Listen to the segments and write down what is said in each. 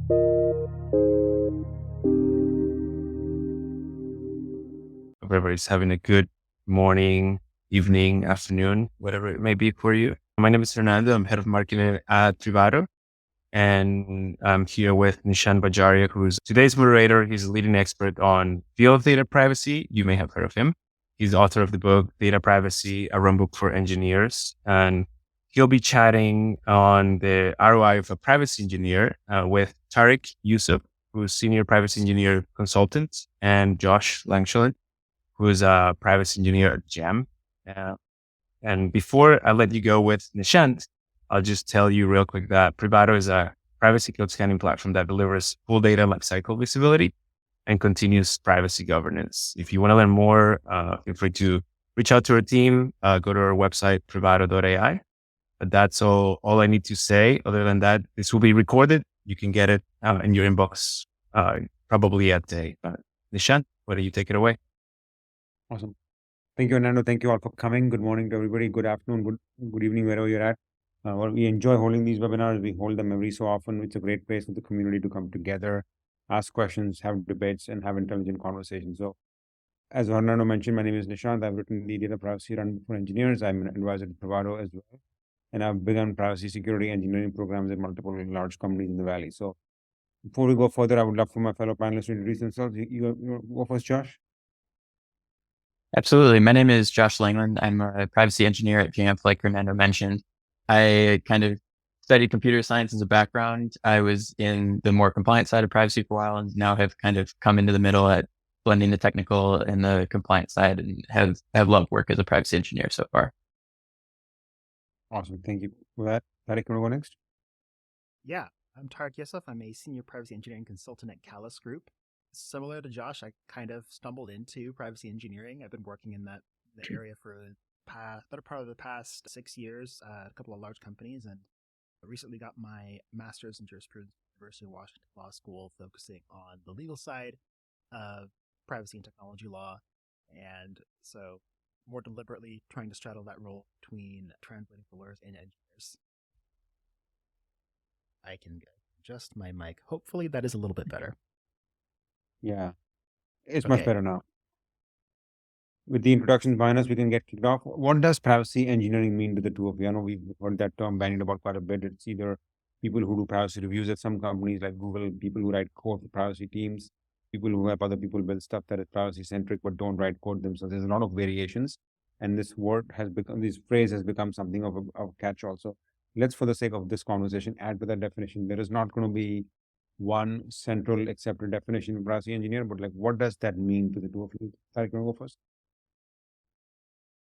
Hope everybody's having a good morning, evening, afternoon, whatever it may be for you. My name is Fernando. I'm head of marketing at Privado, and I'm here with Nishant Bhajaria, who's today's moderator. He's a leading expert on field of data privacy. You may have heard of him. He's the author of the book, Data Privacy, a Runbook for Engineers. And he'll be chatting on the ROI of a privacy engineer with Tariq Yusuf, who's senior privacy engineer consultant, and Josh Langeland, who's a privacy engineer at Jamf. And before I let you go with Nishant, I'll just tell you real quick that Privado is a privacy code scanning platform that delivers full data lifecycle visibility and continuous privacy governance. If you want to learn more, feel free to reach out to our team, go to our website, privado.ai. But that's all I need to say. Other than that, this will be recorded. You can get it in your inbox probably at day. Nishant, why don't you take it away? Awesome. Thank you, Fernando. Thank you all for coming. Good morning to everybody. Good afternoon, good evening, wherever you're at. Well, we enjoy holding these webinars. We hold them every so often. It's a great place for the community to come together, ask questions, have debates, and have intelligent conversations. So, as Fernando mentioned, my name is Nishant. I've written the Data Privacy Run for Engineers. I'm an advisor to Privado as well. And I've begun privacy security engineering programs at multiple large companies in the Valley. So, before we go further, I would love for my fellow panelists to introduce themselves. You go first, Josh. Absolutely. My name is Josh Langeland. I'm a privacy engineer at Jamf, like Fernando mentioned. I kind of studied computer science as a background. I was in the more compliance side of privacy for a while and now have kind of come into the middle at blending the technical and the compliance side and have loved work as a privacy engineer so far. Awesome. Thank you for that. Tariq, want to go next? Yeah, I'm Tariq Yusuf. I'm a senior privacy engineering consultant at Callus Group. Similar to Josh, I kind of stumbled into privacy engineering. I've been working in the area for better part of the past 6 years, a couple of large companies, and I recently got my master's in jurisprudence at the University of Washington Law School, focusing on the legal side of privacy and technology law. And so more deliberately trying to straddle that role between translating for lawyers and engineers. I can adjust my mic. Hopefully that is a little bit better. Yeah, it's much better now. With the introductions behind us, we can get kicked off. What does privacy engineering mean to the two of you? I know we've heard that term bandied about quite a bit. It's either people who do privacy reviews at some companies like Google, people who write code for privacy teams, people who help other people build stuff that is privacy centric but don't write code themselves. There's a lot of variations, and this phrase has become something of a catch-all. So let's, for the sake of this conversation, add to that definition. There is not going to be one central accepted definition of privacy engineer, but like, what does that mean to the two of you? Tariq, can I go first?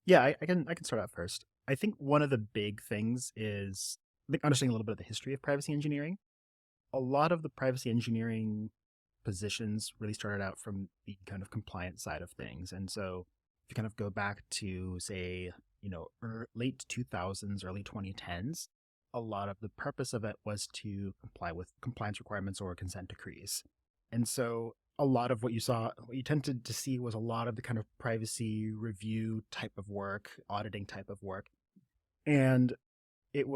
Yeah, I can start out first. I think one of the big things is understanding a little bit of the history of privacy engineering. A lot of the privacy engineering positions really started out from the kind of compliance side of things. And so if you kind of go back to, say, late 2000s, early 2010s, a lot of the purpose of it was to comply with compliance requirements or consent decrees. And so a lot of what you tended to see was a lot of the kind of privacy review type of work, auditing type of work. And it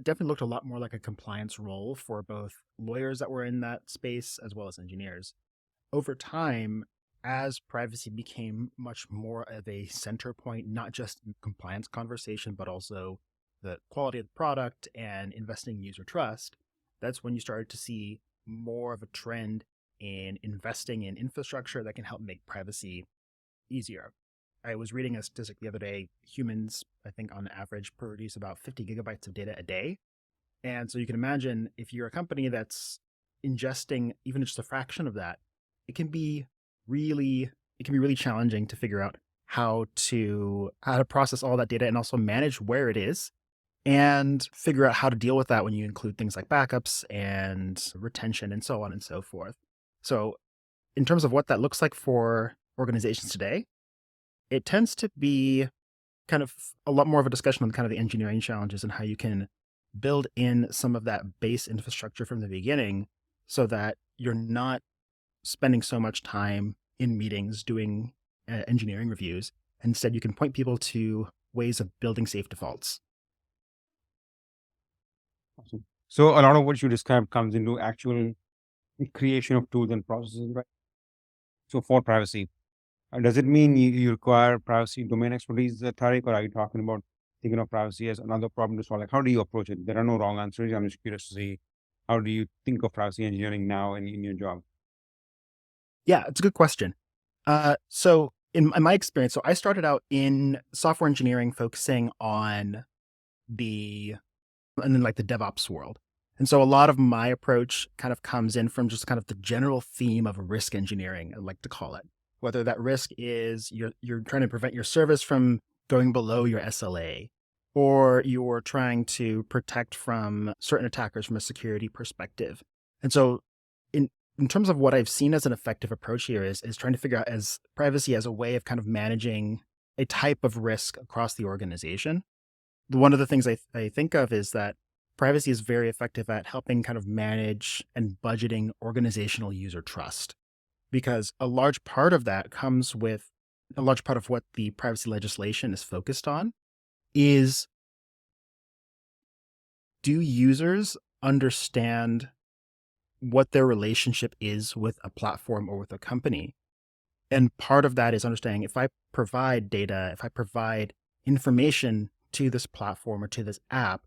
definitely looked a lot more like a compliance role for both lawyers that were in that space as well as engineers. Over time, as privacy became much more of a center point, not just in compliance conversation, but also the quality of the product and investing in user trust, that's when you started to see more of a trend in investing in infrastructure that can help make privacy easier. I was reading a statistic the other day. Humans, I think on average, produce about 50 gigabytes of data a day. And so you can imagine if you're a company that's ingesting even just a fraction of that, it can be really challenging to figure out how to process all that data and also manage where it is and figure out how to deal with that when you include things like backups and retention and so on and so forth. So in terms of what that looks like for organizations today, it tends to be kind of a lot more of a discussion on kind of the engineering challenges and how you can build in some of that base infrastructure from the beginning so that you're not spending so much time in meetings doing engineering reviews. Instead, you can point people to ways of building safe defaults. Awesome. So a lot of what you described comes into actual creation of tools and processes, right? So for privacy, does it mean you require privacy domain expertise, Tariq, or are you talking about thinking of privacy as another problem to solve? Like, how do you approach it? There are no wrong answers. I'm just curious to see, how do you think of privacy engineering now in your job? Yeah, it's a good question. So in my experience, so I started out in software engineering, focusing on the DevOps world. And so a lot of my approach kind of comes in from just kind of the general theme of risk engineering, I like to call it. Whether that risk is you're trying to prevent your service from going below your SLA, or you're trying to protect from certain attackers from a security perspective. And so in terms of what I've seen as an effective approach here is trying to figure out as privacy as a way of kind of managing a type of risk across the organization. One of the things I think of is that privacy is very effective at helping kind of manage and budgeting organizational user trust, because a large part of that comes with a large part of what the privacy legislation is focused on is, do users understand what their relationship is with a platform or with a company? And part of that is understanding, if I provide data, if I provide information to this platform or to this app,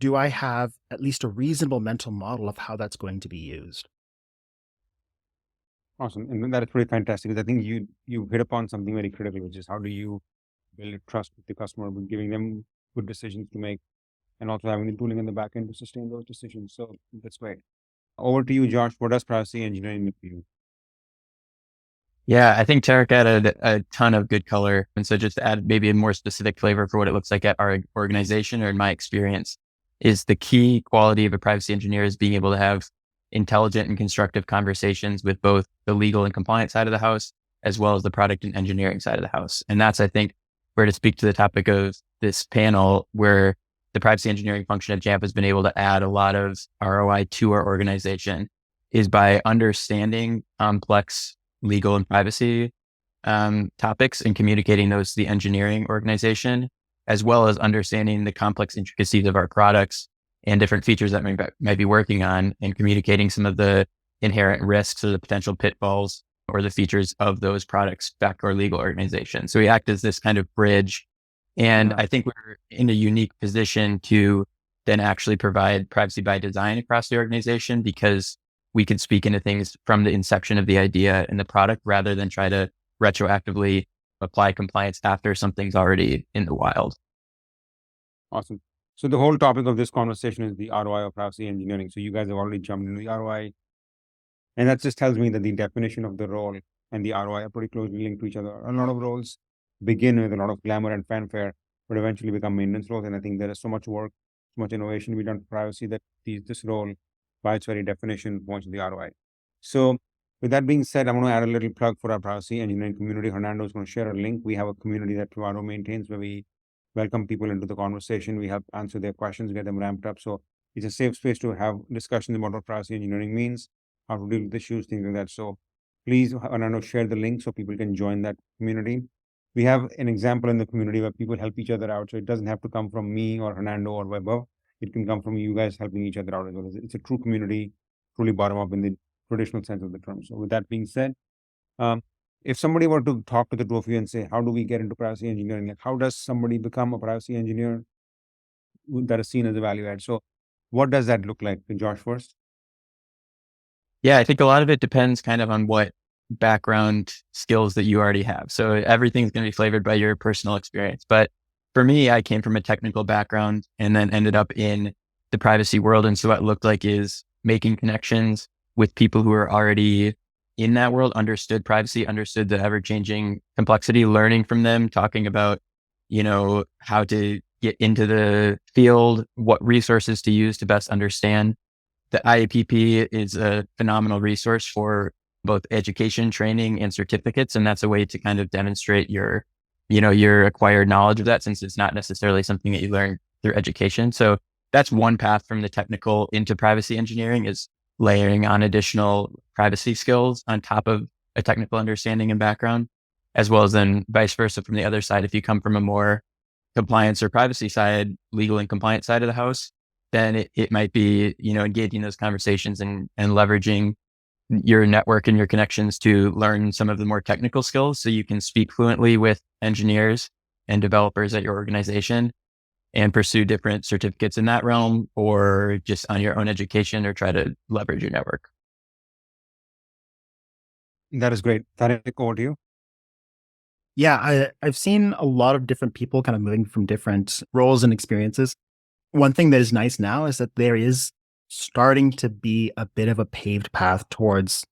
do I have at least a reasonable mental model of how that's going to be used? Awesome. And that is pretty fantastic. I think you hit upon something very critical, which is how do you build trust with the customer, by giving them good decisions to make, and also having the tooling in the back end to sustain those decisions. So that's great. Over to you, Josh. What does privacy engineering mean for you? Yeah, I think Tariq added a ton of good color. And so just to add maybe a more specific flavor for what it looks like at our organization, or in my experience, is the key quality of a privacy engineer is being able to have intelligent and constructive conversations with both the legal and compliance side of the house, as well as the product and engineering side of the house. And that's, I think, where to speak to the topic of this panel, where the privacy engineering function at Jamf has been able to add a lot of ROI to our organization, is by understanding complex legal and privacy topics and communicating those to the engineering organization, as well as understanding the complex intricacies of our products and different features that we might be working on, and communicating some of the inherent risks or the potential pitfalls or the features of those products back to our legal organization. So we act as this kind of bridge. And I think we're in a unique position to then actually provide privacy by design across the organization, because we can speak into things from the inception of the idea and the product, rather than try to retroactively apply compliance after something's already in the wild. Awesome. So the whole topic of this conversation is the ROI of privacy engineering. So you guys have already jumped into the ROI. And that just tells me that the definition of the role and the ROI are pretty closely linked to each other. A lot of roles begin with a lot of glamour and fanfare, but eventually become maintenance roles. And I think there is so much work, so much innovation to be done for privacy, that this role, by its very definition, points to the ROI. So with that being said, I'm going to add a little plug for our privacy engineering community. Hernando is going to share a link. We have a community that Privado maintains, where we welcome people into the conversation. We help answer their questions, get them ramped up. So it's a safe space to have discussions about what privacy engineering means, how to deal with issues, things like that. So please, Hernando, share the link so people can join that community. We have an example in the community where people help each other out. So it doesn't have to come from me or Hernando or Weber. It can come from you guys helping each other out as well. It's a true community, truly bottom up in the traditional sense of the term. So with that being said, if somebody were to talk to the two of you and say, how do we get into privacy engineering? Like, how does somebody become a privacy engineer that is seen as a value add? So what does that look like? Josh first. Yeah, I think a lot of it depends kind of on what background skills that you already have. So everything's going to be flavored by your personal experience. But for me, I came from a technical background and then ended up in the privacy world. And so what it looked like is making connections with people who are already in that world, understood privacy, understood the ever-changing complexity, learning from them, talking about, how to get into the field, what resources to use to best understand. The IAPP is a phenomenal resource for both education, training, and certificates. And that's a way to kind of demonstrate your acquired knowledge of that, since it's not necessarily something that you learn through education. So that's one path from the technical into privacy engineering, is layering on additional privacy skills on top of a technical understanding and background, as well as then vice versa from the other side. If you come from a more compliance or privacy side, legal and compliance side of the house, then it might be, engaging those conversations and leveraging your network and your connections to learn some of the more technical skills so you can speak fluently with engineers and developers at your organization and pursue different certificates in that realm, or just on your own education, or try to leverage your network. That is great. Tariq, over to you. Yeah, I've seen a lot of different people kind of moving from different roles and experiences. One thing that is nice now is that there is starting to be a bit of a paved path towards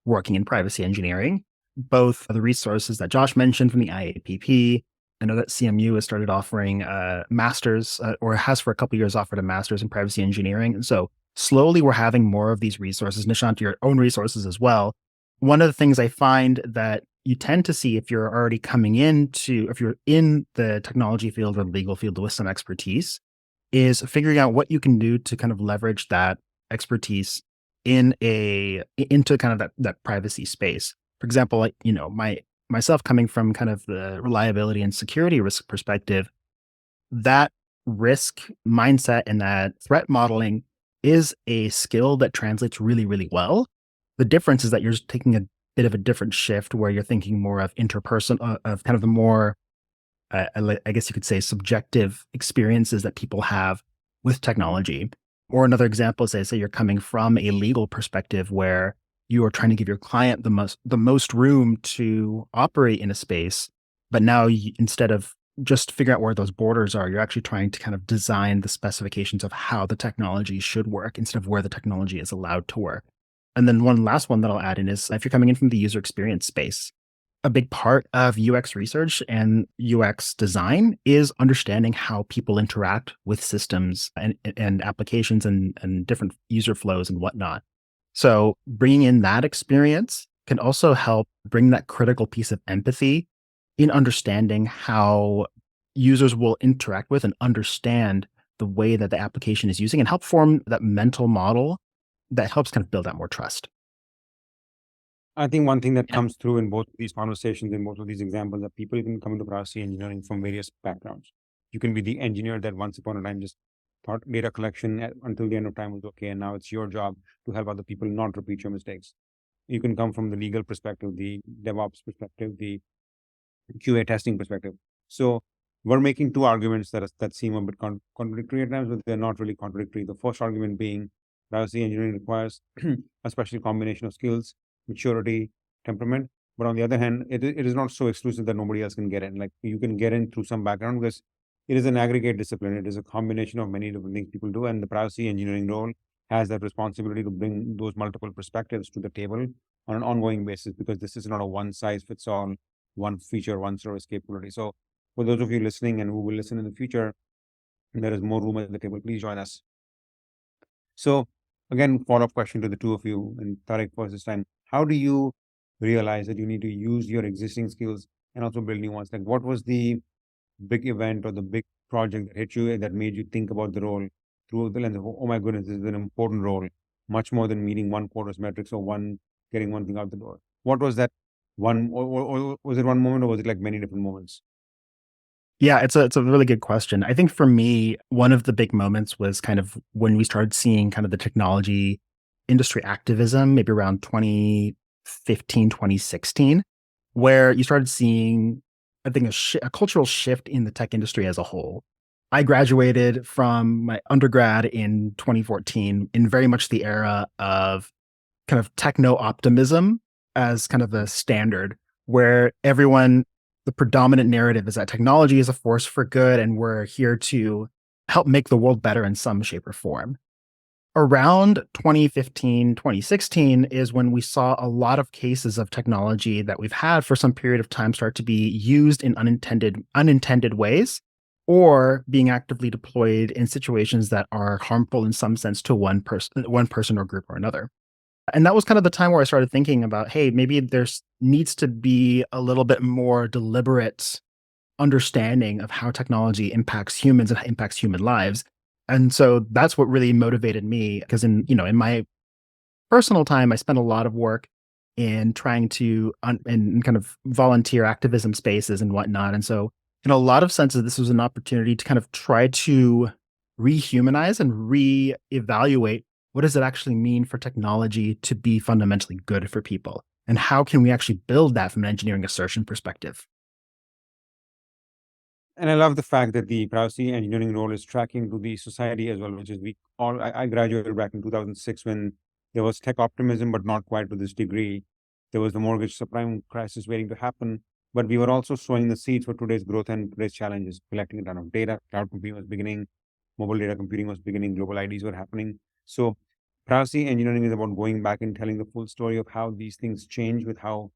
working in privacy engineering. Both the resources that Josh mentioned from the IAPP, I know that CMU has started offering a master's, or has for a couple of years offered a master's in privacy engineering. And so slowly we're having more of these resources. Nishant, your own resources as well. One of the things I find that you tend to see if you're already if you're in the technology field or legal field with some expertise, is figuring out what you can do to kind of leverage that expertise into kind of that privacy space. For example, like, myself coming from kind of the reliability and security risk perspective, that risk mindset and that threat modeling is a skill that translates really, really well. The difference is that you're just taking a bit of a different shift where you're thinking more of of kind of the more, I guess you could say, subjective experiences that people have with technology. Or another example is, say you're coming from a legal perspective where you are trying to give your client the most room to operate in a space, but now instead of just figuring out where those borders are, you're actually trying to kind of design the specifications of how the technology should work instead of where the technology is allowed to work. And then one last one that I'll add in is, if you're coming in from the user experience space, a big part of UX research and UX design is understanding how people interact with systems and applications and different user flows and whatnot. So bringing in that experience can also help bring that critical piece of empathy in understanding how users will interact with and understand the way that the application is using, and help form that mental model that helps kind of build out more trust. I think one thing that Yeah. comes through in both of these conversations, in both of these examples, that people can come into privacy engineering from various backgrounds. You can be the engineer that once upon a time just thought data collection until the end of time was okay, and now it's your job to help other people not repeat your mistakes. You can come from the legal perspective, the DevOps perspective, the QA testing perspective. So we're making two arguments that seem a bit contradictory at times, but they're not really contradictory. The first argument being privacy engineering requires a special combination of skills, maturity, temperament. But on the other hand, it is not so exclusive that nobody else can get in. Like, you can get in through some background, because it is an aggregate discipline. It is a combination of many different things people do. And the privacy engineering role has that responsibility to bring those multiple perspectives to the table on an ongoing basis, because this is not a one size fits all, one feature, one service capability. So for those of you listening and who will listen in the future, there is more room at the table. Please join us. So again, follow-up question to the two of you, and Tariq first this time. How do you realize that you need to use your existing skills and also build new ones? Like, what was the big event or the big project that hit you that made you think about the role through the lens of, oh my goodness, this is an important role, much more than meeting one quarter's metrics or getting one thing out the door? What was that one, or was it one moment, or was it like many different moments? Yeah, it's a really good question. I think for me, one of the big moments was kind of when we started seeing kind of the technology industry activism, maybe around 2015, 2016, where you started seeing, I think, a cultural shift in the tech industry as a whole. I graduated from my undergrad in 2014 in very much the era of kind of techno optimism as kind of the standard, where the predominant narrative is that technology is a force for good and we're here to help make the world better in some shape or form. Around 2015, 2016 is when we saw a lot of cases of technology that we've had for some period of time start to be used in unintended ways, or being actively deployed in situations that are harmful in some sense to one person or group or another. And that was kind of the time where I started thinking about, hey, maybe there's needs to be a little bit more deliberate understanding of how technology impacts humans and impacts human lives. And so that's what really motivated me, because in my personal time, I spent a lot of work in trying to in kind of volunteer activism spaces and whatnot. And so in a lot of senses, this was an opportunity to kind of try to rehumanize and reevaluate what does it actually mean for technology to be fundamentally good for people? And how can we actually build that from an engineering assertion perspective? And I love the fact that the privacy engineering role is tracking to the society as well, which is I graduated back in 2006 when there was tech optimism, but not quite to this degree. There was the mortgage subprime crisis waiting to happen, but we were also sowing the seeds for today's growth and today's challenges, collecting a ton of data. Cloud computing was beginning, mobile data computing was beginning, global IDs were happening. So privacy engineering is about going back and telling the full story of how these things change with how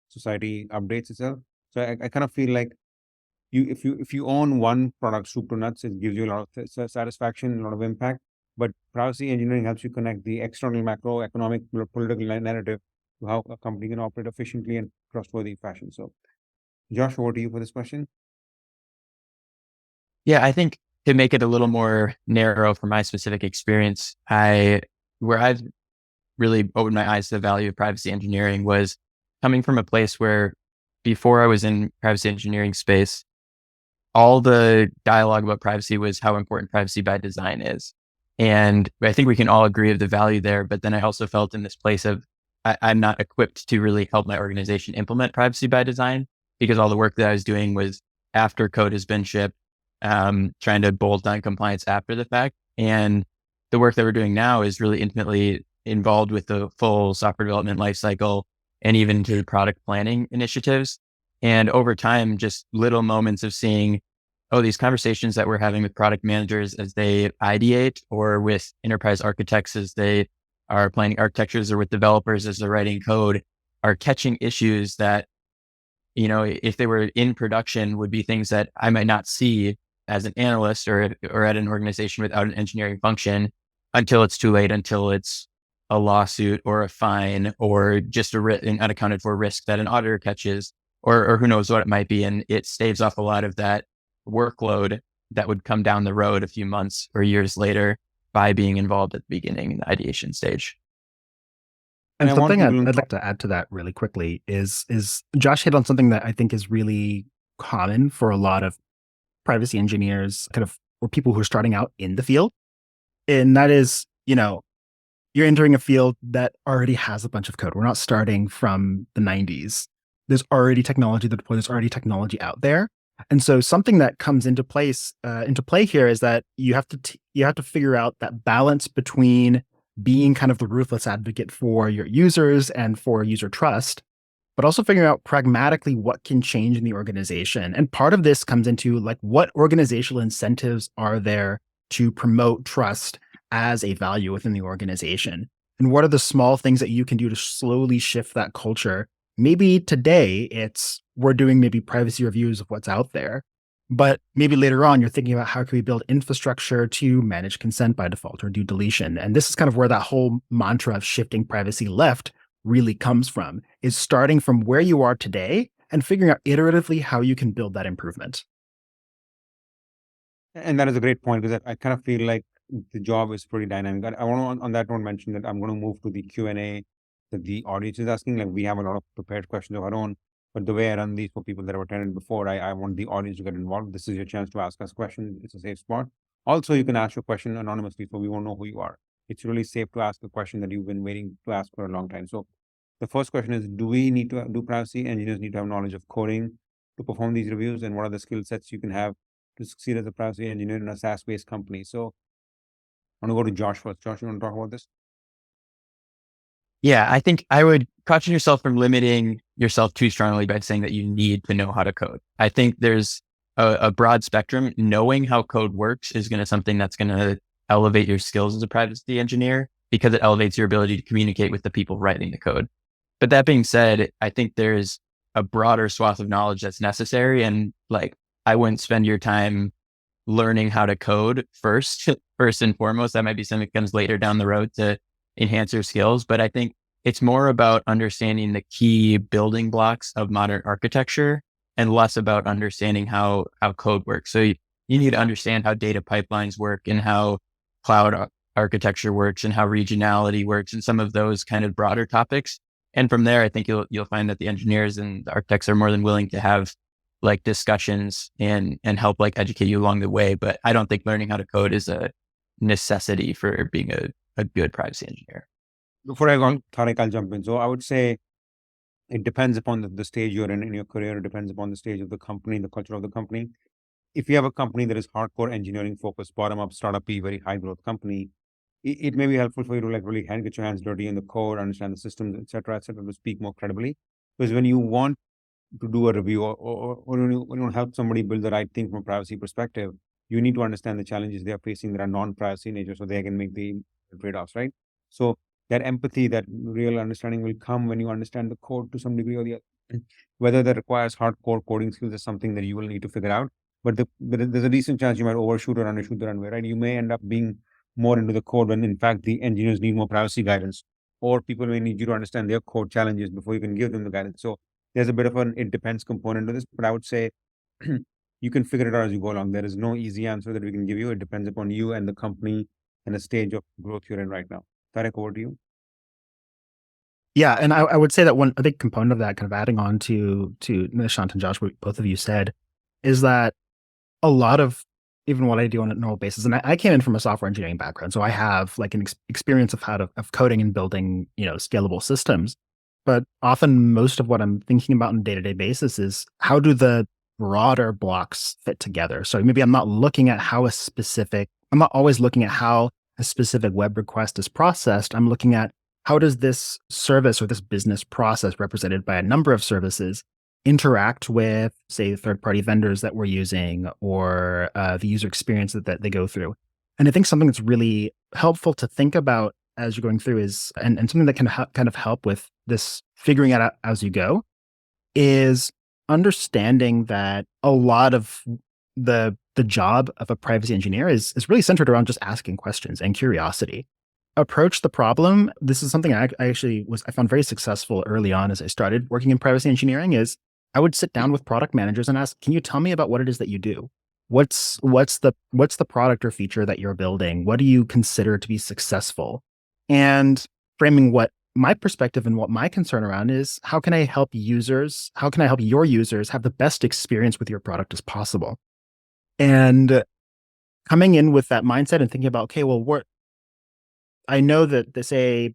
society updates itself. So I kind of feel like if you own one product, soup to nuts, it gives you a lot of satisfaction, a lot of impact. But privacy engineering helps you connect the external macroeconomic political narrative to how a company can operate efficiently and trustworthy fashion. So, Josh, over to you for this question. Yeah, I think to make it a little more narrow for my specific experience, where I've really opened my eyes to the value of privacy engineering was coming from a place where before I was in privacy engineering space, all the dialogue about privacy was how important privacy by design is. And I think we can all agree of the value there. But then I also felt in this place of I'm not equipped to really help my organization implement privacy by design because all the work that I was doing was after code has been shipped, trying to bolt on compliance after the fact. And the work that we're doing now is really intimately involved with the full software development lifecycle and even to the product planning initiatives. And over time, just little moments of seeing, oh, these conversations that we're having with product managers as they ideate or with enterprise architects as they are planning architectures or with developers as they're writing code are catching issues that, you know, if they were in production would be things that I might not see as an analyst or at an organization without an engineering function until it's too late, until it's a lawsuit or a fine or just an unaccounted for risk that an auditor catches or who knows what it might be. And it staves off a lot of that workload that would come down the road a few months or years later by being involved at the beginning in the ideation stage. And something I'd like to add to that really quickly is Josh hit on something that I think is really common for a lot of privacy engineers, kind of, or people who are starting out in the field. And that is, you know, you're entering a field that already has a bunch of code. We're not starting from the 90s. There's already technology to deploy. There's already technology out there. And so something that comes into play here is that you have to figure out that balance between being kind of the ruthless advocate for your users and for user trust, but also figuring out pragmatically what can change in the organization. And part of this comes into like what organizational incentives are there to promote trust as a value within the organization? And what are the small things that you can do to slowly shift that culture? Maybe today we're doing maybe privacy reviews of what's out there, but maybe later on you're thinking about how can we build infrastructure to manage consent by default or do deletion. And this is kind of where that whole mantra of shifting privacy left really comes from, is starting from where you are today and figuring out iteratively how you can build that improvement. And that is a great point because I kind of feel like the job is pretty dynamic. I want to, on that note, mention that I'm going to move to the Q&A that the audience is asking. Like we have a lot of prepared questions of our own, but the way I run these for people that have attended before, I want the audience to get involved. This is your chance to ask us questions. It's a safe spot. Also, you can ask your question anonymously so we won't know who you are. It's really safe to ask a question that you've been waiting to ask for a long time. So the first question is, do we need to do privacy? Engineers need to have knowledge of coding to perform these reviews, and what are the skill sets you can have to succeed as a privacy engineer in a SaaS-based company? So I'm going to go to Josh first. Josh, you want to talk about this? Yeah, I think I would caution yourself from limiting yourself too strongly by saying that you need to know how to code. I think there's a broad spectrum. Knowing how code works is something that's going to elevate your skills as a privacy engineer because it elevates your ability to communicate with the people writing the code. But that being said, I think there's a broader swath of knowledge that's necessary. And like, I wouldn't spend your time learning how to code first and foremost. That might be something that comes later down the road to enhance your skills. But I think it's more about understanding the key building blocks of modern architecture and less about understanding how code works. So you need to understand how data pipelines work and how cloud architecture works and how regionality works and some of those kind of broader topics. And from there, I think you'll find that the engineers and the architects are more than willing to have like discussions and help like educate you along the way. But I don't think learning how to code is a necessity for being a good privacy engineer. Before I go on, Tariq, I'll jump in. So I would say it depends upon the stage you're in your career. It depends upon the stage of the company, the culture of the company. If you have a company that is hardcore engineering focused, bottom up, startup, very high growth company, it may be helpful for you to like really get your hands dirty in the code, understand the systems, etc., to speak more credibly. Because when you want to do a review or when you want to help somebody build the right thing from a privacy perspective, you need to understand the challenges they are facing that are non-privacy in nature so they can make the trade-offs, right? So that empathy, that real understanding will come when you understand the code to some degree or the other. Whether that requires hardcore coding skills is something that you will need to figure out. But there's a decent chance you might overshoot or undershoot the runway, right? You may end up being more into the code when in fact the engineers need more privacy guidance, or people may need you to understand their code challenges before you can give them the guidance. So there's a bit of an it depends component to this, but I would say you can figure it out as you go along. There is no easy answer that we can give you. It depends upon you and the company and the stage of growth you're in right now. Tariq, over to you. Yeah, and I would say that a big component of that, kind of adding on to Nishant and Josh, what both of you said, is that a lot of even what I do on a normal basis, and I came in from a software engineering background, so I have like an experience of of coding and building, scalable systems. But often, most of what I'm thinking about on a day-to-day basis is how do the broader blocks fit together. So maybe I'm not looking at I'm not always looking at how a specific web request is processed. I'm looking at how does this service or this business process represented by a number of services interact with, say, third-party vendors that we're using or the user experience that they go through. And I think something that's really helpful to think about as you're going through is, and something that can kind of help with this figuring out as you go, is understanding that a lot of the job of a privacy engineer is really centered around just asking questions and curiosity. Approach the problem. This is something I found very successful early on as I started working in privacy engineering. Is I would sit down with product managers and ask, "Can you tell me about what it is that you do? What's the product or feature that you're building? What do you consider to be successful?" And framing what my perspective and what my concern around is, how can I help your users have the best experience with your product as possible? And coming in with that mindset and thinking about, okay, well, I know that they say,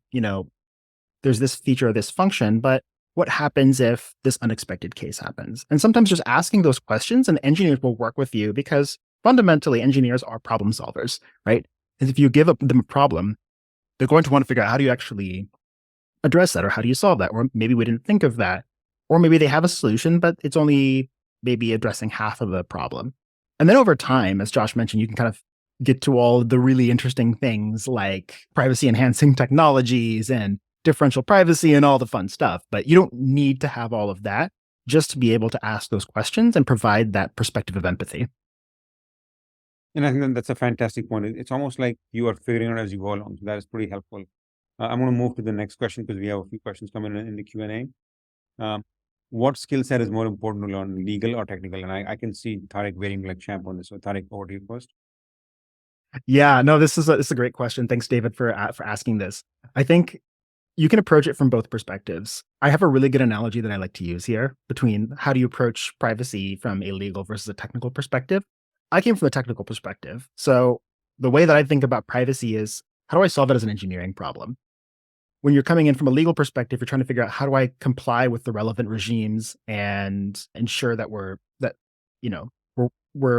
there's this feature or this function, but what happens if this unexpected case happens? And sometimes just asking those questions, and engineers will work with you because fundamentally engineers are problem solvers, right? And if you give them a problem, they're going to want to figure out how do you actually address that, or how do you solve that? Or maybe we didn't think of that. Or maybe they have a solution, but it's only maybe addressing half of the problem. And then over time, as Josh mentioned, you can kind of get to all the really interesting things like privacy enhancing technologies and differential privacy and all the fun stuff. But you don't need to have all of that just to be able to ask those questions and provide that perspective of empathy. And I think that's a fantastic point. It's almost like you are figuring out as you go along. So that is pretty helpful. I'm going to move to the next question because we have a few questions coming in the Q&A. What skill set is more important to learn, legal or technical? And I can see Tariq wearing like champ on this. So Tariq, over to you first. Yeah, no, this is a great question. Thanks, David, for asking this. I think you can approach it from both perspectives. I have a really good analogy that I like to use here between how do you approach privacy from a legal versus a technical perspective. I came from the technical perspective. So the way that I think about privacy is, how do I solve it as an engineering problem? When you're coming in from a legal perspective, you're trying to figure out how do I comply with the relevant regimes and ensure that we're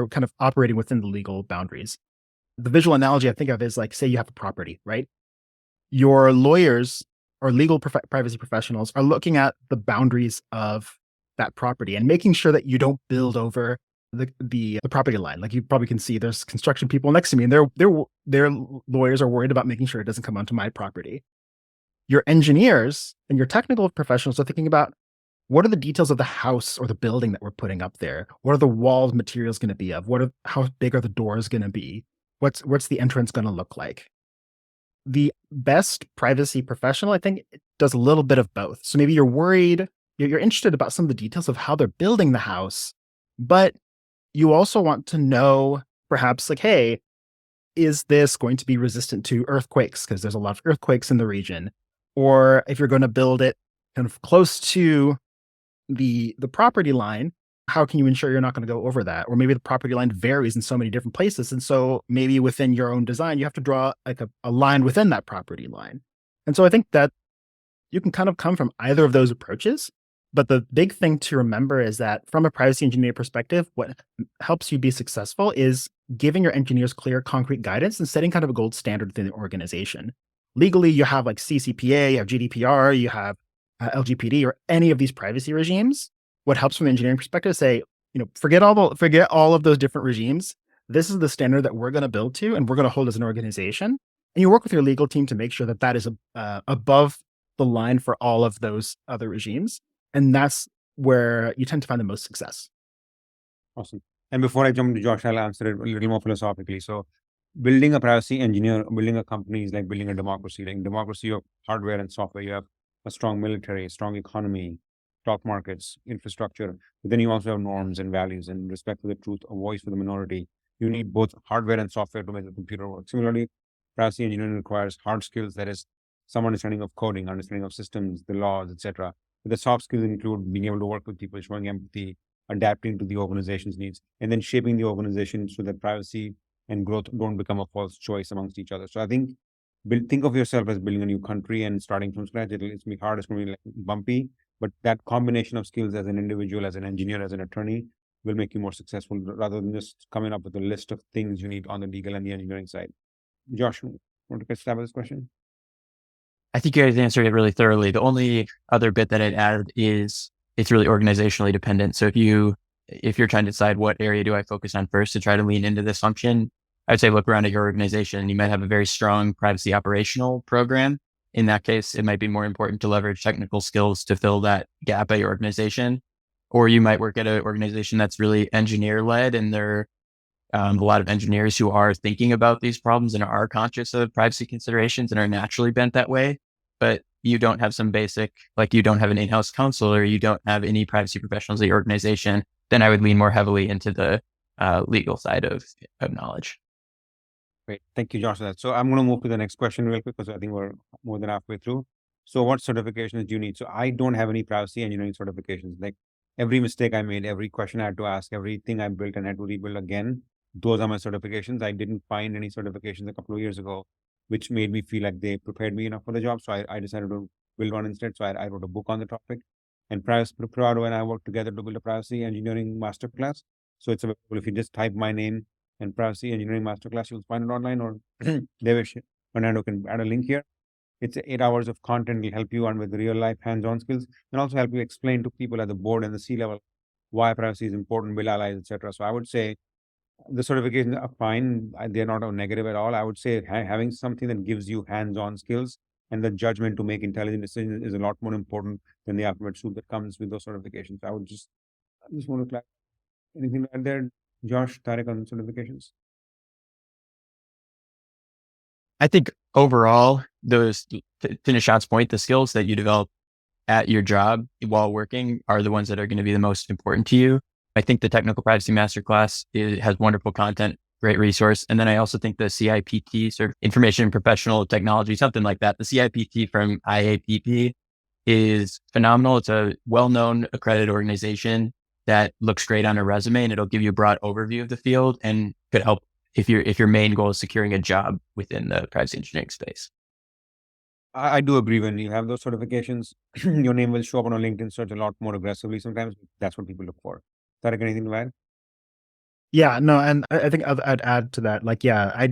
kind of operating within the legal boundaries. The visual analogy I think of is like, say you have a property, right? Your lawyers or legal privacy professionals are looking at the boundaries of that property and making sure that you don't build over the property line. Like you probably can see there's construction people next to me and their lawyers are worried about making sure it doesn't come onto my property. Your engineers and your technical professionals are thinking about, what are the details of the house or the building that we're putting up there? What are the wall materials going to be of? How big are the doors going to be? What's the entrance going to look like? The best privacy professional, I think, does a little bit of both. So maybe you're worried, you're interested about some of the details of how they're building the house, but you also want to know perhaps like, hey, is this going to be resistant to earthquakes? Because there's a lot of earthquakes in the region. Or if you're going to build it kind of close to the property line, how can you ensure you're not going to go over that? Or maybe the property line varies in so many different places. And so maybe within your own design, you have to draw like a line within that property line. And so I think that you can kind of come from either of those approaches. But the big thing to remember is that from a privacy engineer perspective, what helps you be successful is giving your engineers clear, concrete guidance and setting kind of a gold standard within the organization. Legally, you have like CCPA, you have GDPR, you have LGPD, or any of these privacy regimes. What helps from an engineering perspective is say, forget all of those different regimes. This is the standard that we're going to build to, and we're going to hold as an organization. And you work with your legal team to make sure that that is above the line for all of those other regimes. And that's where you tend to find the most success. Awesome. And before I jump to Josh, I'll answer it a little more philosophically. So building a privacy engineer, building a company is like building a democracy. Like democracy of hardware and software, you have a strong military, a strong economy, stock markets, infrastructure. But then you also have norms and values and respect for the truth, a voice for the minority. You need both hardware and software to make the computer work. Similarly, privacy engineering requires hard skills, that is some understanding of coding, understanding of systems, the laws, etc. But the soft skills include being able to work with people, showing empathy, adapting to the organization's needs, and then shaping the organization so that privacy and growth don't become a false choice amongst each other. So I think think of yourself as building a new country and starting from scratch. It's going to be hard, it's going to be like bumpy, but that combination of skills as an individual, as an engineer, as an attorney will make you more successful rather than just coming up with a list of things you need on the legal and the engineering side. Josh, want to start with this question? I think you guys answered it really thoroughly. The only other bit that I'd add is it's really organizationally dependent. So if you're trying to decide what area do I focus on first to try to lean into this function, I'd say look around at your organization. You might have a very strong privacy operational program. In that case, it might be more important to leverage technical skills to fill that gap at your organization. Or you might work at an organization that's really engineer led, and there are a lot of engineers who are thinking about these problems and are conscious of privacy considerations and are naturally bent that way. But you don't have some basic, like you don't have an in-house counsel or you don't have any privacy professionals at your organization, then I would lean more heavily into the legal side of knowledge. Great. Thank you, Josh, for that. So I'm going to move to the next question real quick because I think we're more than halfway through. So what certifications do you need? So I don't have any privacy engineering certifications. Like every mistake I made, every question I had to ask, everything I built and had to rebuild again, those are my certifications. I didn't find any certifications a couple of years ago, which made me feel like they prepared me enough for the job. So I decided to build one instead. So I wrote a book on the topic. And Privado and I worked together to build a privacy engineering masterclass. So it's available if you just type my name and privacy engineering masterclass, you'll find it online, or Devesh Fernando can add a link here. It's 8 hours of content. Will help you on with real life hands-on skills and also help you explain to people at the board and the C-level why privacy is important, bill allies, etc. So I would say the certifications are fine. They're not a negative at all. I would say having something that gives you hands-on skills and the judgment to make intelligent decisions is a lot more important than the alphabet soup that comes with those certifications. I just want to clarify. Anything to add there, Josh, Tariq, on certifications? I think overall, those, to Nishant's point, the skills that you develop at your job while working are the ones that are going to be the most important to you. I think the Technical Privacy Masterclass has wonderful content, great resource. And then I also think the CIPT, sort of Information Professional Technology, something like that. The CIPT from IAPP is phenomenal. It's a well-known accredited organization that looks great on a resume, and it'll give you a broad overview of the field and could help if your main goal is securing a job within the privacy engineering space. I do agree. When you have those certifications, your name will show up on a LinkedIn search a lot more aggressively. Sometimes that's what people look for. Tariq, anything to add? Yeah, no, and I think I'd add to that. Like, yeah,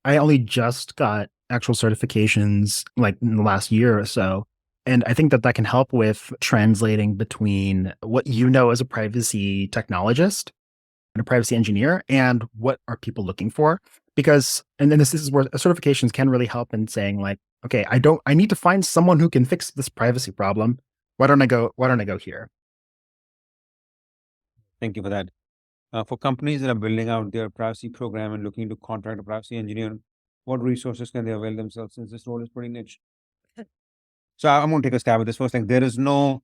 I only just got actual certifications like in the last year or so. And I think that can help with translating between what you know as a privacy technologist and a privacy engineer and what are people looking for. Because, and then this is where certifications can really help in saying like, okay, I need to find someone who can fix this privacy problem. Why don't I go here? Thank you for that. For companies that are building out their privacy program and looking to contract a privacy engineer, what resources can they avail themselves since this role is pretty niche? So I'm going to take a stab at this first. Like, there is no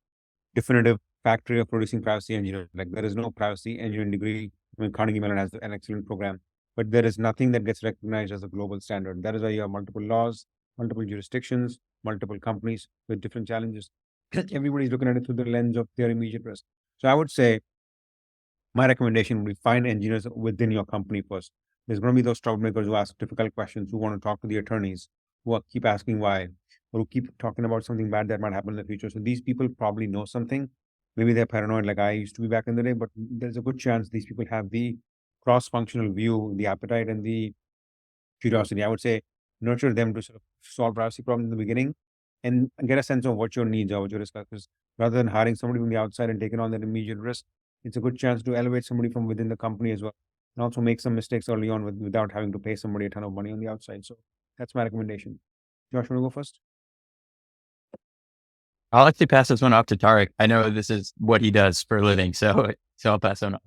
definitive factory of producing privacy engineers. Like, there is no privacy engineering degree. I mean, Carnegie Mellon has an excellent program, but there is nothing that gets recognized as a global standard. That is why you have multiple laws, multiple jurisdictions, multiple companies with different challenges. Everybody's looking at it through the lens of their immediate risk. So I would say My recommendation would be find engineers within your company first. There's going to be those troublemakers who ask difficult questions, who want to talk to the attorneys, keep asking why, or who keep talking about something bad that might happen in the future. So these people probably know something. Maybe they're paranoid like I used to be back in the day, but there's a good chance these people have the cross-functional view, the appetite, and the curiosity. I would say nurture them to sort of solve privacy problems in the beginning and get a sense of what your needs are, what your risk are. Because rather than hiring somebody from the outside and taking on that immediate risk, it's a good chance to elevate somebody from within the company as well, and also make some mistakes early on without having to pay somebody a ton of money on the outside. So that's my recommendation. Josh, want to go first? I'll actually pass this one off to Tariq. I know this is what he does for a living, so I'll pass it on.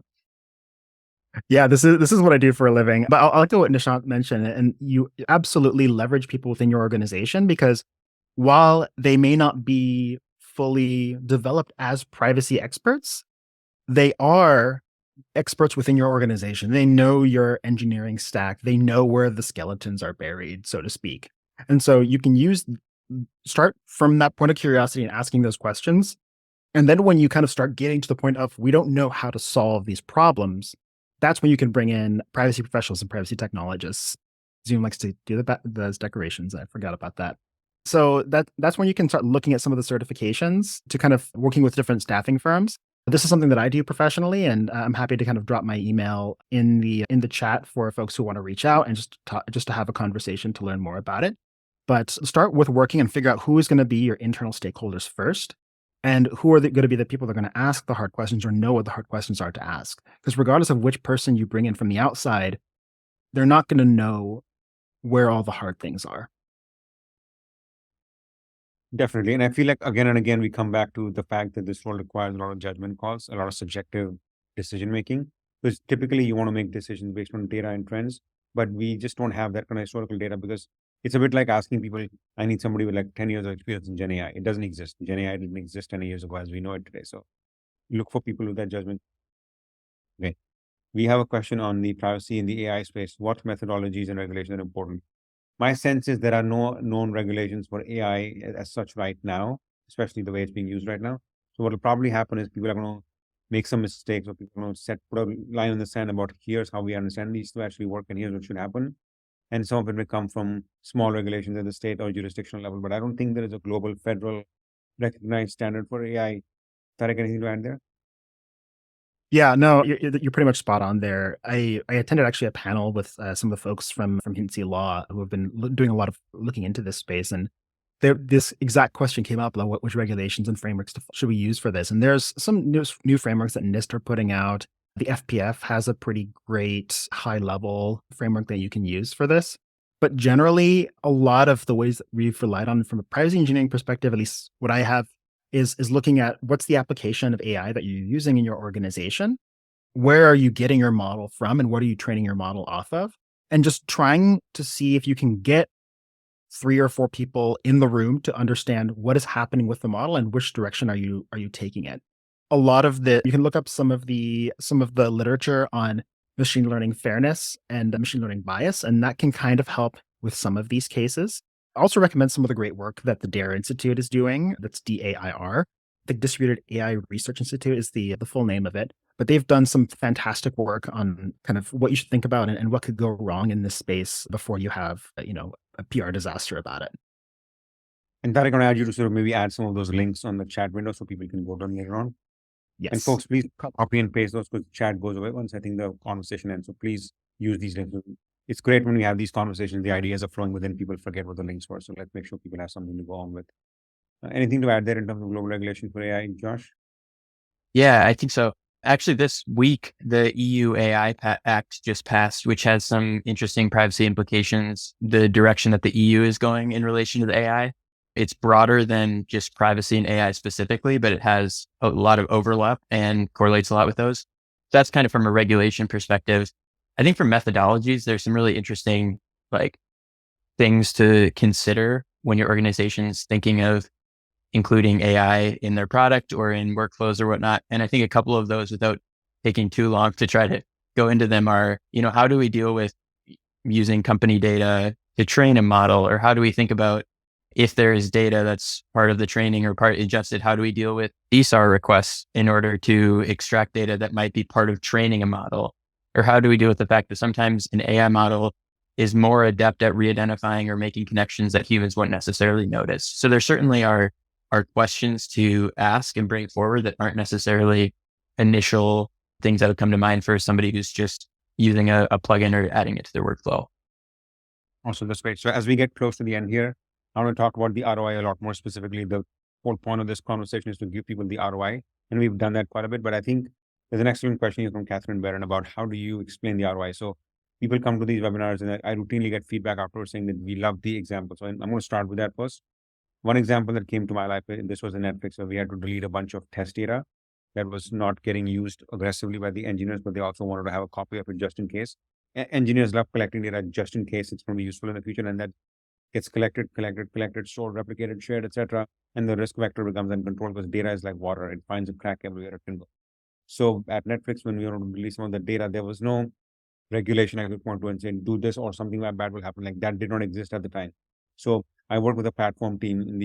Yeah, this is what I do for a living. But I like what Nishant mentioned, and you absolutely leverage people within your organization, because while they may not be fully developed as privacy experts, they are experts within your organization. They know your engineering stack. They know where the skeletons are buried, so to speak. And so you can start from that point of curiosity and asking those questions. And then when you kind of start getting to the point of, we don't know how to solve these problems, that's when you can bring in privacy professionals and privacy technologists. Zoom likes to do those decorations. I forgot about that. So that's when you can start looking at some of the certifications to kind of working with different staffing firms. This is something that I do professionally, and I'm happy to kind of drop my email in the chat for folks who want to reach out and just to have a conversation to learn more about it. But start with working and figure out who is going to be your internal stakeholders first, and who are going to be the people that are going to ask the hard questions or know what the hard questions are to ask. Because regardless of which person you bring in from the outside, they're not going to know where all the hard things are. Definitely. And I feel like again and again, we come back to the fact that this role requires a lot of judgment calls, a lot of subjective decision making. Because typically you want to make decisions based on data and trends, but we just don't have that kind of historical data, because it's a bit like asking people, I need somebody with like 10 years of experience in Gen AI. It doesn't exist. Gen AI didn't exist 10 years ago as we know it today. So look for people with that judgment. Okay. We have a question on the privacy in the AI space. What methodologies and regulations are important? My sense is there are no known regulations for AI as such right now, especially the way it's being used right now. So what will probably happen is people are going to make some mistakes, or people are going to put a line in the sand about here's how we understand these to actually work and here's what should happen. And some of it may come from small regulations at the state or jurisdictional level, but I don't think there is a global federal recognized standard for AI. Tariq, anything to add there? Yeah, no, you're pretty much spot on there. I attended actually a panel with some of the folks from Hindsey Law who have been doing a lot of looking into this space, and this exact question came up, like which regulations and frameworks should we use for this? And there's some new frameworks that NIST are putting out. The FPF has a pretty great high level framework that you can use for this. But generally, a lot of the ways that we've relied on from a privacy engineering perspective, at least what I have, is looking at what's the application of AI that you're using in your organization. Where are you getting your model from, and what are you training your model off of? And just trying to see if you can get 3 or 4 people in the room to understand what is happening with the model and which direction are you taking it. A lot of you can look up some of the literature on machine learning fairness and machine learning bias, and that can kind of help with some of these cases. I also recommend some of the great work that the DAIR Institute is doing. That's DAIR. The Distributed AI Research Institute is the full name of it. But they've done some fantastic work on kind of what you should think about and what could go wrong in this space before you have, a PR disaster about it. And Tariq, I'm going to add you to sort of maybe add some of those links on the chat window so people can go down later on. Yes. And folks, please copy and paste those, because the chat goes away once I think the conversation ends. So please use these links. It's great when we have these conversations, the ideas are flowing within, people forget what the links were. So let's make sure people have something to go on with. Anything to add there in terms of global regulation for AI, Josh? Yeah, I think so. Actually, this week, the EU AI Act just passed, which has some interesting privacy implications. The direction that the EU is going in relation to the AI, it's broader than just privacy and AI specifically, but it has a lot of overlap and correlates a lot with those. That's kind of from a regulation perspective. I think for methodologies, there's some really interesting things to consider when your organization is thinking of including AI in their product or in workflows or whatnot. And I think a couple of those, without taking too long to try to go into them, are, how do we deal with using company data to train a model? Or how do we think about if there is data that's part of the training or part ingested, how do we deal with DSAR requests in order to extract data that might be part of training a model? Or how do we deal with the fact that sometimes an AI model is more adept at re-identifying or making connections that humans won't necessarily notice? So there certainly are questions to ask and bring forward that aren't necessarily initial things that would come to mind for somebody who's just using a plugin or adding it to their workflow. Also, that's great. So as we get close to the end here, I want to talk about the ROI a lot more specifically. The whole point of this conversation is to give people the ROI, and we've done that quite a bit. But I think there's an excellent question here from Catherine Barron about how do you explain the ROI? So people come to these webinars, and I routinely get feedback afterwards saying that we love the example. So I'm going to start with that first. One example that came to my life, and this was in Netflix, where we had to delete a bunch of test data that was not getting used aggressively by the engineers, but they also wanted to have a copy of it just in case. Engineers love collecting data just in case it's going to be useful in the future, and that gets collected, stored, replicated, shared, etc. And the risk vector becomes uncontrolled because data is like water; it finds a crack everywhere it can go. So at Netflix, when we were to release some of the data, there was no regulation I could point to and say do this or something like bad will happen. Like that did not exist at the time. So I worked with a platform team in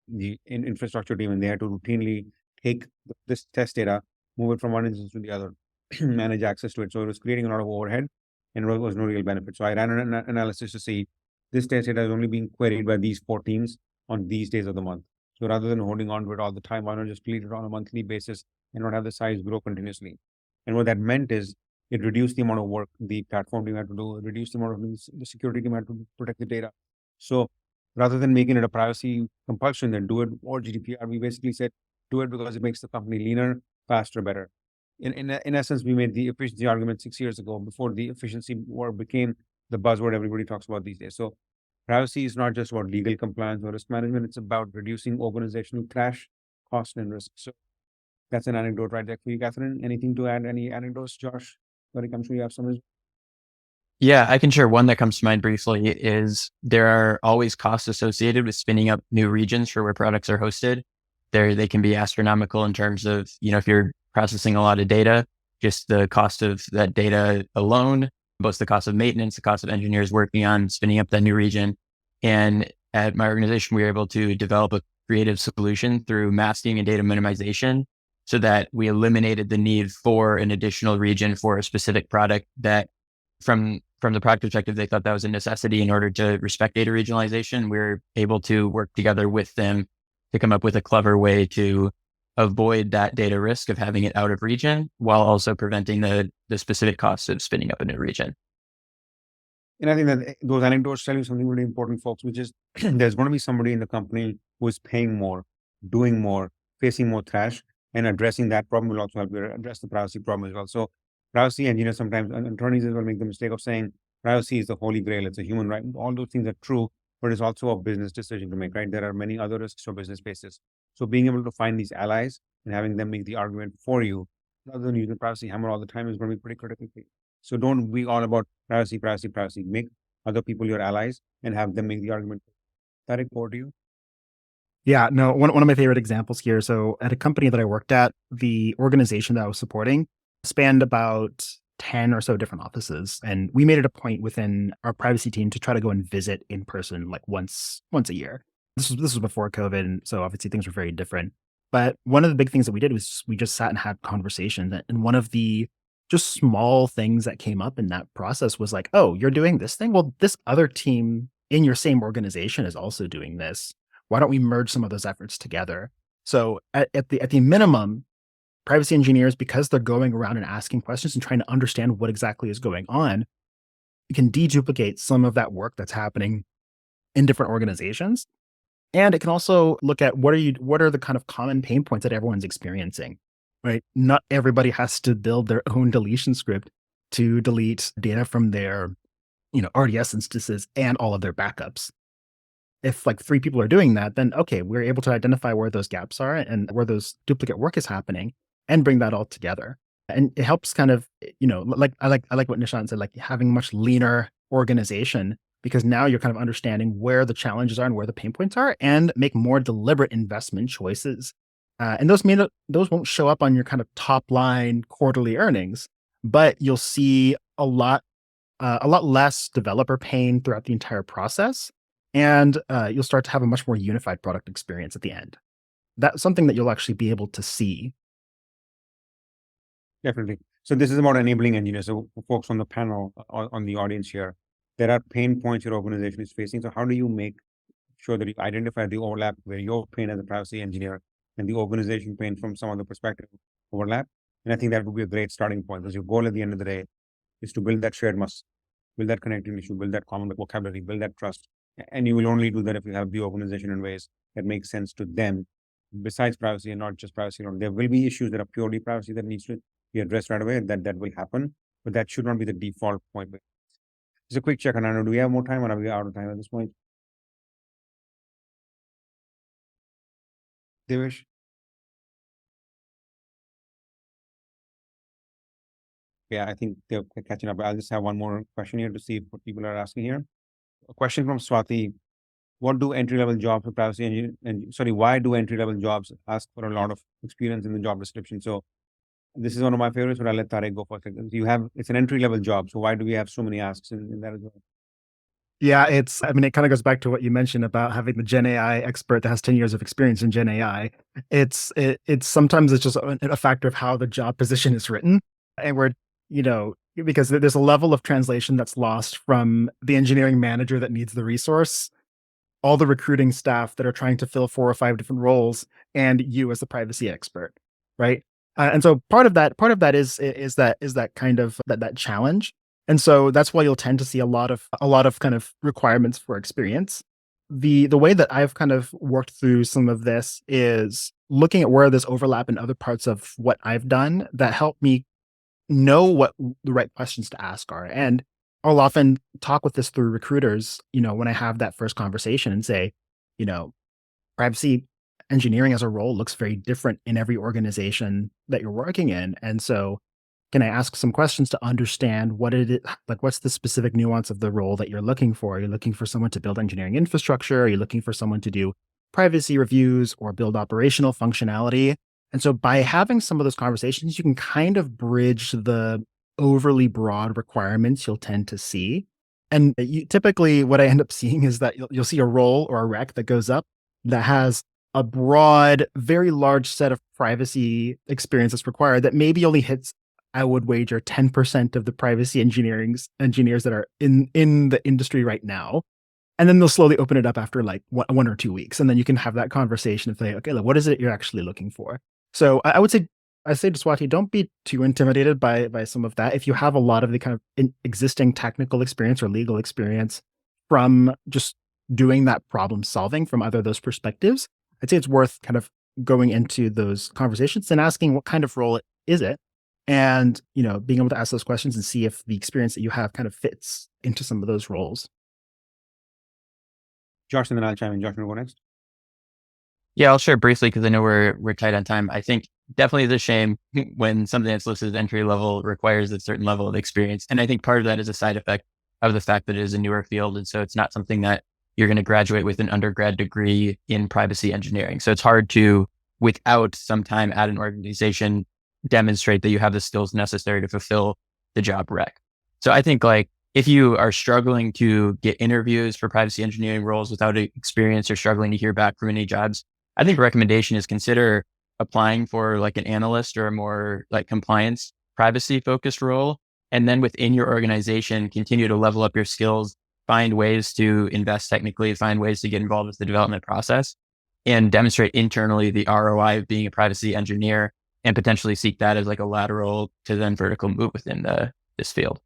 the infrastructure team, and they had to routinely take this test data, move it from one instance to the other, manage access to it. So it was creating a lot of overhead and there was no real benefit. So I ran an analysis to see this test data is only being queried by these 4 teams on these days of the month. So rather than holding on to it all the time, why not just delete it on a monthly basis and not have the size grow continuously? And what that meant is it reduced the amount of work the platform team had to do, reduced the amount of the security team had to protect the data. So rather than making it a privacy compulsion that do it or GDPR, we basically said do it because it makes the company leaner, faster, better. In essence, we made the efficiency argument 6 years ago before the efficiency word became the buzzword everybody talks about these days. So privacy is not just about legal compliance or risk management. It's about reducing organizational clash, cost, and risk. So that's an anecdote right there for you, Catherine. Anything to add? Any anecdotes, Josh? When it comes to you have some? Yeah, I can share one that comes to mind briefly is there are always costs associated with spinning up new regions for where products are hosted. They can be astronomical in terms of, if you're processing a lot of data, just the cost of that data alone, both the cost of maintenance, the cost of engineers working on spinning up that new region. And at my organization, we were able to develop a creative solution through masking and data minimization so that we eliminated the need for an additional region for a specific product that from the product perspective, they thought that was a necessity in order to respect data regionalization. We're able to work together with them to come up with a clever way to avoid that data risk of having it out of region while also preventing the specific costs of spinning up a new region. And I think that those anecdotes tell you something really important, folks, which is there's going to be somebody in the company who is paying more, doing more, facing more trash, and addressing that problem will also help you address the privacy problem as well. So privacy engineers sometimes, and attorneys as well, make the mistake of saying privacy is the holy grail. It's a human right. All those things are true, but it's also a business decision to make, right? There are many other risks for business spaces. So being able to find these allies and having them make the argument for you, rather than using the privacy hammer all the time, is going to be pretty critical. So don't be all about privacy. Make other people your allies and have them make the argument. Tariq, over to you. Yeah, no, one of my favorite examples here. So at a company that I worked at, the organization that I was supporting spanned about 10 or so different offices. And we made it a point within our privacy team to try to go and visit in person like once a year. This was before COVID, and so obviously things were very different. But one of the big things that we did was we just sat and had conversations. And one of the just small things that came up in that process was like, oh, you're doing this thing? Well, this other team in your same organization is also doing this. Why don't we merge some of those efforts together? So at the minimum, privacy engineers, because they're going around and asking questions and trying to understand what exactly is going on, you can deduplicate some of that work that's happening in different organizations. And it can also look at what are the kind of common pain points that everyone's experiencing, right? Not everybody has to build their own deletion script to delete data from their, RDS instances and all of their backups. If like 3 people are doing that, then okay, we're able to identify where those gaps are and where those duplicate work is happening and bring that all together. And it helps kind of, like I like what Nishant said, like having much leaner organization, because now you're kind of understanding where the challenges are and where the pain points are and make more deliberate investment choices. And those won't show up on your kind of top line quarterly earnings, but you'll see a lot less developer pain throughout the entire process. and you'll start to have a much more unified product experience at the end. That's something that you'll actually be able to see. Definitely. So this is about enabling engineers. So for folks on the panel, on the audience here, there are pain points your organization is facing. So how do you make sure that you identify the overlap where your pain as a privacy engineer and the organization pain from some other perspective overlap? And I think that would be a great starting point, because your goal at the end of the day is to build that shared muscle, build that connecting issue, build that common vocabulary, build that trust. And you will only do that if you have the organization in ways that make sense to them, besides privacy and not just privacy alone. There will be issues that are purely privacy that needs to be addressed right away. That will happen, but that should not be the default point. Just a quick check on, I know, do we have more time or are we out of time at this point? Devesh? Yeah, I think they're catching up. I'll just have one more question here to see what people are asking here. A question from Swati. What do entry-level jobs for privacy why do entry-level jobs ask for a lot of experience in the job description? So this is one of my favorites, but I'll let Tariq go for a second. It's an entry-level job, so why do we have so many asks in that as well? Yeah, it kind of goes back to what you mentioned about having the Gen AI expert that has 10 years of experience in Gen AI. It's sometimes it's just a factor of how the job position is written. And because there's a level of translation that's lost from the engineering manager that needs the resource, all the recruiting staff that are trying to fill 4 or 5 different roles, and you as the privacy expert, right? And so part of that is that kind of that challenge. And so that's why you'll tend to see a lot of kind of requirements for experience. The way that I've kind of worked through some of this is looking at where there's overlap in other parts of what I've done that help me know what the right questions to ask are. And I'll often talk with this through recruiters, when I have that first conversation and say, privacy engineering as a role looks very different in every organization that you're working in. And so can I ask some questions to understand what's the specific nuance of the role that you're looking for? Are you looking for someone to build engineering infrastructure? Are you looking for someone to do privacy reviews or build operational functionality? And so by having some of those conversations, you can kind of bridge the overly broad requirements you'll tend to see. And typically what I end up seeing is that you'll see a role or a rec that goes up that has a broad, very large set of privacy experience that's required that maybe only hits, I would wager, 10% of the privacy engineers that are in the industry right now. And then they'll slowly open it up after like 1 or 2 weeks. And then you can have that conversation and say, okay, look, what is it you're actually looking for? So I say to Swati, don't be too intimidated by some of that. If you have a lot of the kind of existing technical experience or legal experience from just doing that problem solving from either of those perspectives, I'd say it's worth kind of going into those conversations and asking what kind of role is it, and being able to ask those questions and see if the experience that you have kind of fits into some of those roles. Josh, and then I'll chime in. Josh, you want to go next? Yeah, I'll share briefly because I know we're tight on time. I think definitely is a shame when something that's listed as entry level requires a certain level of experience. And I think part of that is a side effect of the fact that it is a newer field. And so it's not something that you're going to graduate with an undergrad degree in privacy engineering. So it's hard to, without some time at an organization, demonstrate that you have the skills necessary to fulfill the job rec. So I think if you are struggling to get interviews for privacy engineering roles without experience or struggling to hear back from any jobs, I think recommendation is consider applying for an analyst or a more compliance privacy focused role. And then within your organization, continue to level up your skills, find ways to invest technically, find ways to get involved with the development process, and demonstrate internally the ROI of being a privacy engineer, and potentially seek that as a lateral to then vertical move within this field.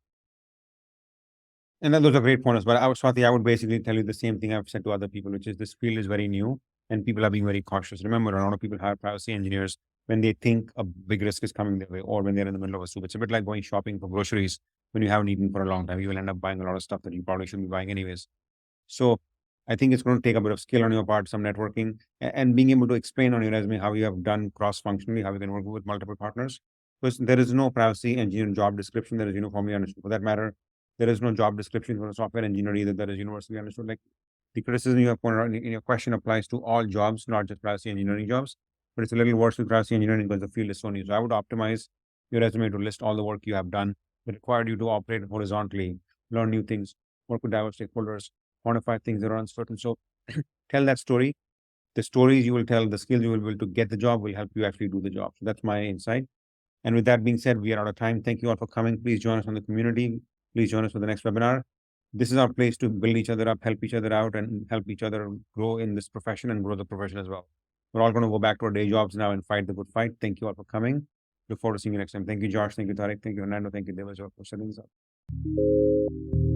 And those are great points. But Swati, I would basically tell you the same thing I've said to other people, which is this field is very new and people are being very cautious. Remember, a lot of people hire privacy engineers when they think a big risk is coming their way, or when they're in the middle of a soup. It's a bit like going shopping for groceries when you haven't eaten for a long time. You will end up buying a lot of stuff that you probably shouldn't be buying anyways. So I think it's going to take a bit of skill on your part, some networking, and being able to explain on your resume how you have done cross-functionally, how you can work with multiple partners. Because there is no privacy engineering job description that is uniformly understood. For that matter, there is no job description for a software engineer either that is universally understood. The criticism you have pointed out in your question applies to all jobs, not just privacy engineering jobs. But it's a little worse with privacy engineering because the field is so new. So I would optimize your resume to list all the work you have done that required you to operate horizontally, learn new things, work with diverse stakeholders, quantify things that are uncertain. So tell that story. The stories you will tell, the skills you will build to get the job will help you actually do the job. So that's my insight. And with that being said, we are out of time. Thank you all for coming. Please join us on the community. Please join us for the next webinar. This is our place to build each other up, help each other out, and help each other grow in this profession and grow the profession as well. We're all going to go back to our day jobs now and fight the good fight. Thank you all for coming. Look forward to seeing you next time. Thank you, Josh. Thank you, Tariq. Thank you, Hernando. Thank you, Devas, for setting this up.